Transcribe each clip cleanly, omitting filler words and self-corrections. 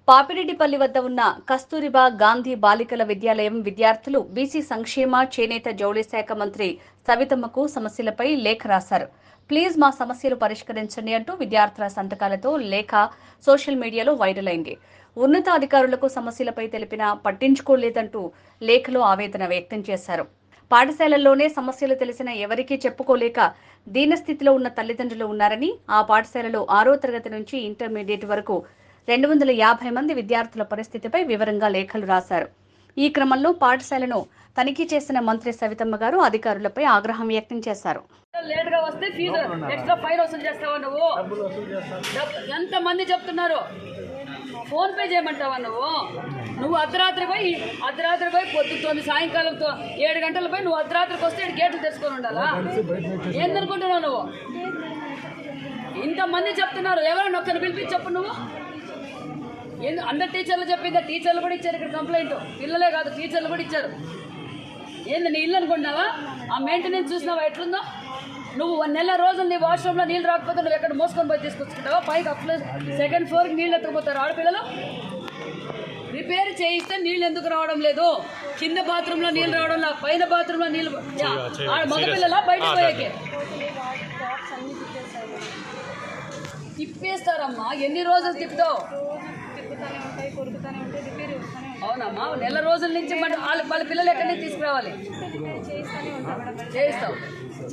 పాపిరెడ్డిపల్లి వద్ద ఉన్న కస్తూరిబా గాంధీ బాలికల విద్యాలయం విద్యార్థులు బీసీ సంక్షేమ చేనేత జౌళి శాఖ మంత్రి సవితమ్మకు సమస్యలపై లేఖ రాశారు. ప్లీజ్ మా సమస్యలు పరిష్కరించండి అంటూ విద్యార్థుల సంతకాలతో లేఖ సోషల్ మీడియాలో వైరల్ అయింది. ఉన్నతాధికారులకు సమస్యలపై తెలిపినా పట్టించుకోలేదంటూ లేఖలో ఆవేదన వ్యక్తం చేశారు. పాఠశాలల్లోనే సమస్యలు తెలిసిన ఎవరికీ చెప్పుకోలేక దీనస్థితిలో ఉన్న తల్లిదండ్రులు ఉన్నారని, ఆ పాఠశాలలో 6వ తరగతి నుంచి ఇంటర్మీడియట్ వరకు 250 మంది విద్యార్థుల పరిస్థితిపై వివరంగా లేఖలు రాశారు. ఈ క్రమంలో పాఠశాలను తనిఖీ చేసిన మంత్రి సవితమ్మ గారు అధికారులపై ఆగ్రహం వ్యక్తం చేశారు. లేట్గా వస్తే ఫీజు ఎక్స్ట్రా ఫైన్ వసూలు చేస్తావా నువ్వు? ఎంతమంది చెప్తున్నారు? ఫోన్ పే చేయమంటావా నువ్వు అర్ధరాత్రి పోయి పొద్దుతోని సాయంకాలంతో 7 గంటల పోయి నువ్వు అర్ధరాత్రికి వస్తే గేట్లు తెచ్చుకొని ఉండాలా? ఏందనుకుంటున్నావు నువ్వు? ఇంతమంది చెప్తున్నారు, ఎవరైనా ఒక్కరిని పిలిపించి చెప్పు. నువ్వు అందరు టీచర్లు చెప్పిందా? టీచర్లు కూడా ఇచ్చారు ఇక్కడ కంప్లైంట్. పిల్లలే కాదు, టీచర్లు కూడా ఇచ్చారు. ఏంది నీ ఇల్లు అనుకుంటున్నావా? ఆ మెయింటెనెన్స్ చూసినావా ఎట్లుందో? నువ్వు 1 నెల రోజులు నీ వాష్రూమ్లో నీళ్ళు రాకపోతే నువ్వు ఎక్కడ మోసుకొని పోయి తీసుకొచ్చుకుంటావా? పైకి సెకండ్ ఫ్లోర్కి నీళ్ళు ఎత్తుకుపోతారు ఆడపిల్లలు. రిపేర్ చేయిస్తే నీళ్ళు ఎందుకు రావడం లేదు? కింద బాత్రూంలో నీళ్ళు రావడం లేదు, పైన బాత్రూంలో నీళ్ళు. మగపిల్లల బయటకు పోయాకే తిప్పేస్తారమ్మా. ఎన్ని రోజులు తిప్పుతావు? అవునమ్మా, నెల రోజుల నుంచి వాళ్ళ పిల్లలు ఎక్కడి నుంచి తీసుకురావాలి? చేయిస్తావు.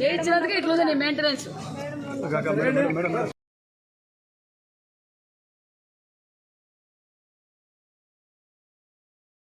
చేయించినందుకు ఇట్లుంది నీ మెయింటెనెన్స్.